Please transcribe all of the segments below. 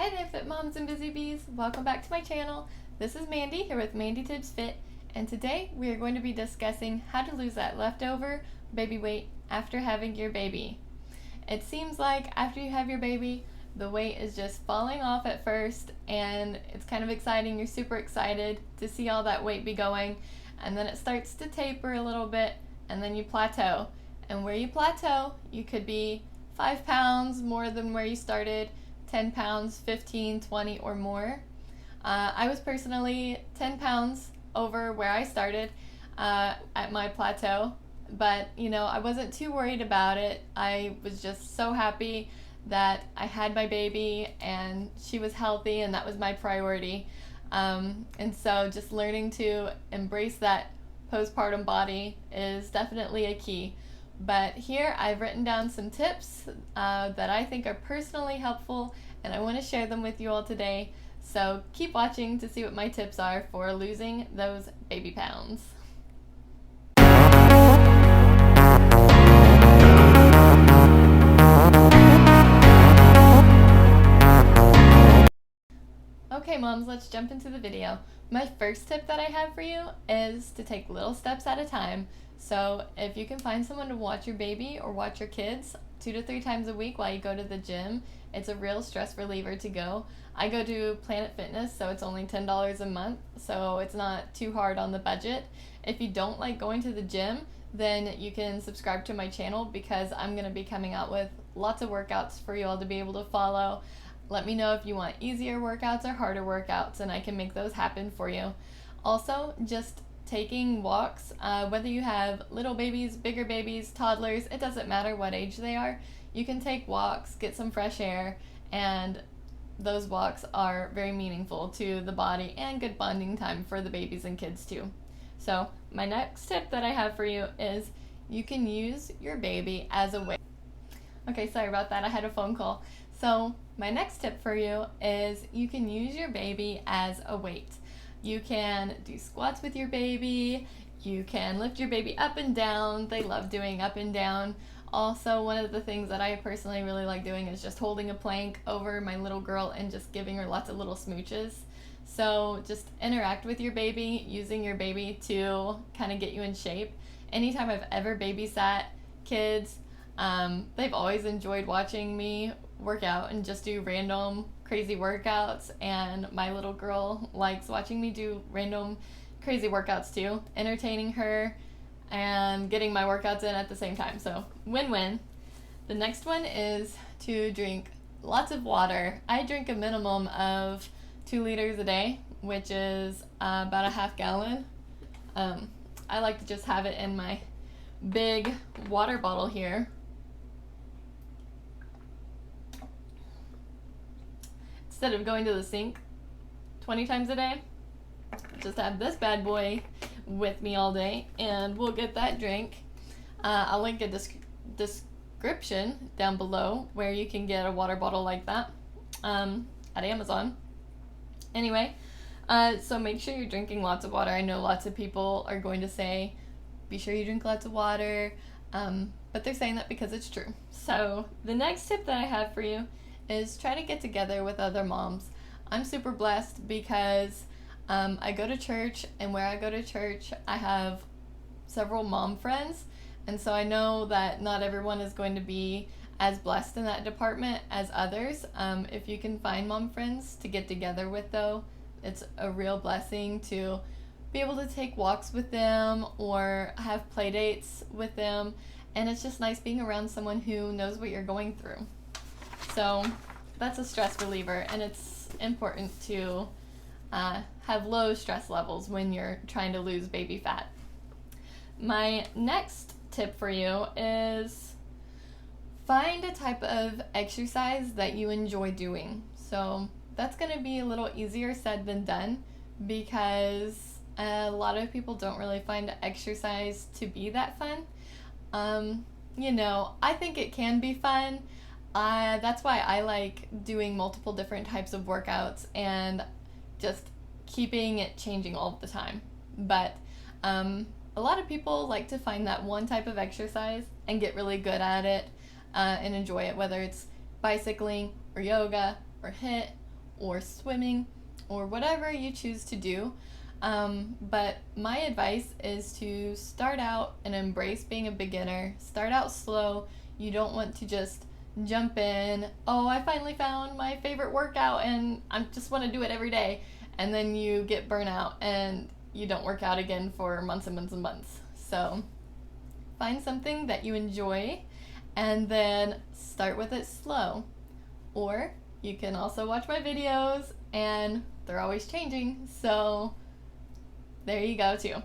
Hi there, Fit Moms and Busy Bees. Welcome back to my channel. This is Mandy here with Mandy Tips Fit, and today we are going to be discussing how to lose that leftover baby weight after having your baby. It seems like after you have your baby, the weight is just falling off at first, and it's kind of exciting. You're super excited to see all that weight be going, and then it starts to taper a little bit, and then you plateau. And where you plateau, you could be 5 pounds more than where you started, 10 pounds, 15, 20 or more. I was personally 10 pounds over where I started at my plateau, but I wasn't too worried about it. I was just so happy that I had my baby and she was healthy, and that was my priority. And so just learning to embrace that postpartum body is definitely a key. But here I've written down some tips that I think are personally helpful, and I want to share them with you all today. So keep watching to see what my tips are for losing those baby pounds. Okay moms, let's jump into the video. My first tip that I have for you is to take little steps at a time. So if you can find someone to watch your baby or watch your kids 2 to 3 times a week while you go to the gym, it's a real stress reliever to go. I go to Planet Fitness, so it's only $10 a month, so it's not too hard on the budget. If you don't like going to the gym, then you can subscribe to my channel, because I'm going to be coming out with lots of workouts for you all to be able to follow. Let me know if you want easier workouts or harder workouts, and I can make those happen for you. Also, just taking walks, whether you have little babies, bigger babies, toddlers, it doesn't matter what age they are. You can take walks, get some fresh air, and those walks are very meaningful to the body and good bonding time for the babies and kids too. So my next tip that I have for you is you can use your baby as a weight. Okay, sorry about that, I had a phone call. So my next tip for you is you can use your baby as a weight. You can do squats with your baby, you can lift your baby up and down. They love doing up and down. Also, one of the things that I personally really like doing is just holding a plank over my little girl and just giving her lots of little smooches. So just interact with your baby, using your baby to kind of get you in shape. Anytime I've ever babysat kids, they've always enjoyed watching me work out and just do random crazy workouts, and my little girl likes watching me do random crazy workouts too, entertaining her and getting my workouts in at the same time. So win-win. The next one is to drink lots of water. I drink a minimum of 2 liters a day, which is about a half gallon. I like to just have it in my big water bottle here. Instead of going to the sink 20 times a day, just have this bad boy with me all day, and we'll get that drink. I'll link a description down below where you can get a water bottle like that at Amazon. Anyway, so make sure you're drinking lots of water. I know lots of people are going to say, be sure you drink lots of water, but they're saying that because it's true. So the next tip that I have for you is try to get together with other moms. I'm super blessed because I go to church, and where I go to church, I have several mom friends, and so I know that not everyone is going to be as blessed in that department as others. If you can find mom friends to get together with, though, it's a real blessing to be able to take walks with them or have play dates with them, and it's just nice being around someone who knows what you're going through. So that's a stress reliever, and it's important to have low stress levels when you're trying to lose baby fat. My next tip for you is find a type of exercise that you enjoy doing. So that's going to be a little easier said than done, because a lot of people don't really find exercise to be that fun. I think it can be fun. That's why I like doing multiple different types of workouts and just keeping it changing all the time. But a lot of people like to find that one type of exercise and get really good at it and enjoy it, whether it's bicycling or yoga or HIIT or swimming or whatever you choose to do. But my advice is to start out and embrace being a beginner. Start out slow. You don't want to just jump in, oh, I finally found my favorite workout and I just want to do it every day. And then you get burnout and you don't work out again for months and months and months. So find something that you enjoy and then start with it slow. Or you can also watch my videos and they're always changing. So there you go too.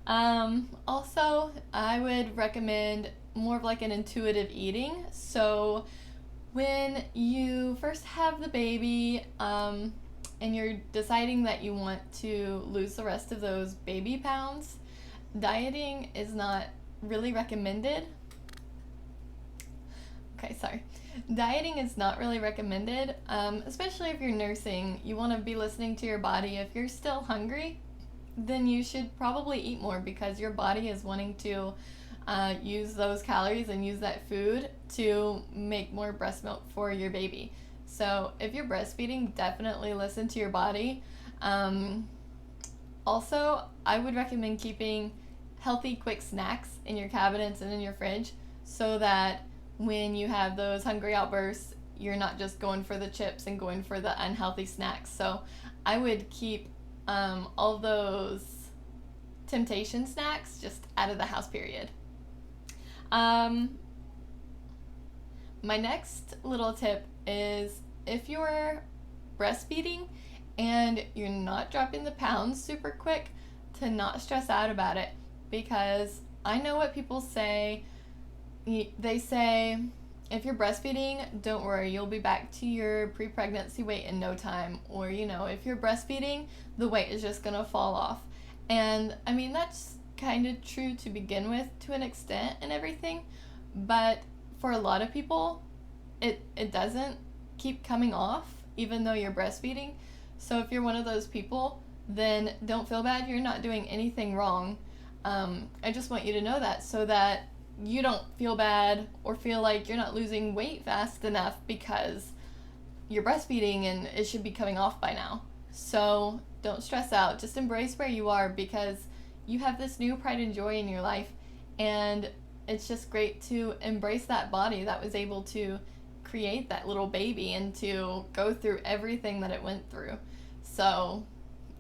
Also, I would recommend more of like an intuitive eating. So when you first have the baby and you're deciding that you want to lose the rest of those baby pounds, dieting is not really recommended. Dieting is not really recommended, especially if you're nursing. You want to be listening to your body. If you're still hungry, then you should probably eat more because your body is wanting to use those calories and use that food to make more breast milk for your baby. So if you're breastfeeding, definitely listen to your body. Also, I would recommend keeping healthy, quick snacks in your cabinets and in your fridge so that when you have those hungry outbursts, you're not just going for the chips and going for the unhealthy snacks. So I would keep all those temptation snacks just out of the house, period. My next little tip is if you're breastfeeding and you're not dropping the pounds super quick, to not stress out about it, because I know what people say. They say, if you're breastfeeding, don't worry, you'll be back to your pre-pregnancy weight in no time. Or, if you're breastfeeding, the weight is just gonna fall off. And I mean, that's kind of true to begin with to an extent and everything, but for a lot of people, it doesn't keep coming off even though you're breastfeeding. So if you're one of those people, then don't feel bad, you're not doing anything wrong. I just want you to know that so that you don't feel bad or feel like you're not losing weight fast enough because you're breastfeeding and it should be coming off by now. So don't stress out, just embrace where you are because you have this new pride and joy in your life, and it's just great to embrace that body that was able to create that little baby and to go through everything that it went through. So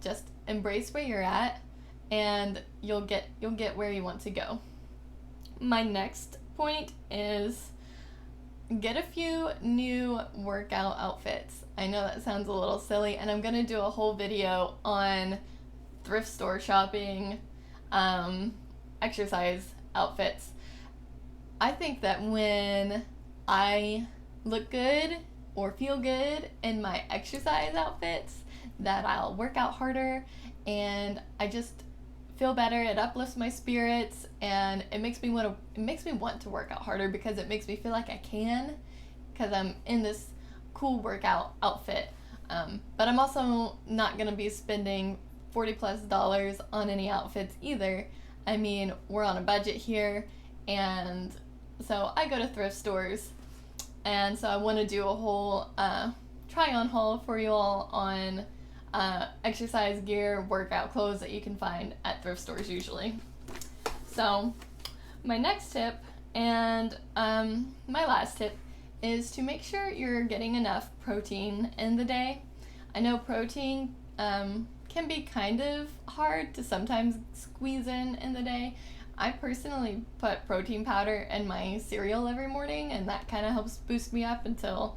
just embrace where you're at and you'll get where you want to go. My next point is get a few new workout outfits. I know that sounds a little silly, and I'm going to do a whole video on thrift store shopping, exercise outfits. I think that when I look good or feel good in my exercise outfits, that I'll work out harder and I just feel better. It uplifts my spirits and it makes me want to work out harder because it makes me feel like I can because I'm in this cool workout outfit. But I'm also not going to be spending $40+ on any outfits either. I mean, we're on a budget here, and so I go to thrift stores, and so I want to do a whole try-on haul for you all on exercise gear, workout clothes that you can find at thrift stores usually. So my next tip and my last tip is to make sure you're getting enough protein in the day. I know protein can be kind of hard to sometimes squeeze in the day. I personally put protein powder in my cereal every morning, and that kind of helps boost me up until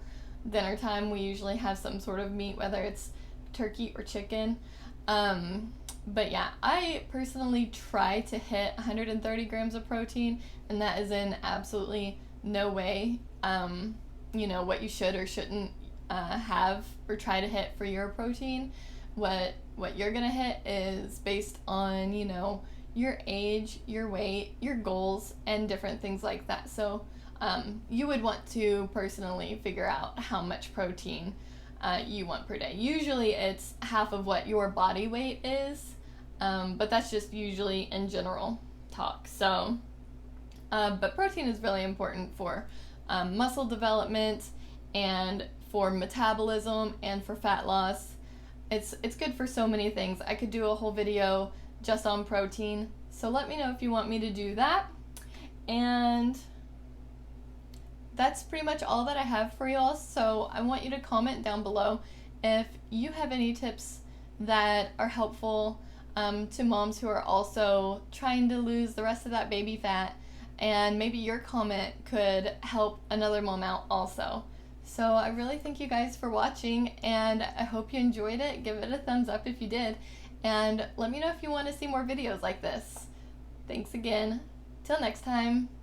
dinner time. We usually have some sort of meat, whether it's turkey or chicken. But yeah, I personally try to hit 130 grams of protein, and that is in absolutely no way what you should or shouldn't have or try to hit for your protein. What you're gonna hit is based on your age, your weight, your goals, and different things like that. So you would want to personally figure out how much protein you want per day. Usually it's half of what your body weight is, but that's just usually in general talk. So, but protein is really important for muscle development and for metabolism and for fat loss. It's good for so many things. I could do a whole video just on protein. So let me know if you want me to do that. And that's pretty much all that I have for you all. So I want you to comment down below if you have any tips that are helpful to moms who are also trying to lose the rest of that baby fat. And maybe your comment could help another mom out also. So I really thank you guys for watching, and I hope you enjoyed it. Give it a thumbs up if you did, and let me know if you want to see more videos like this. Thanks again. Till next time.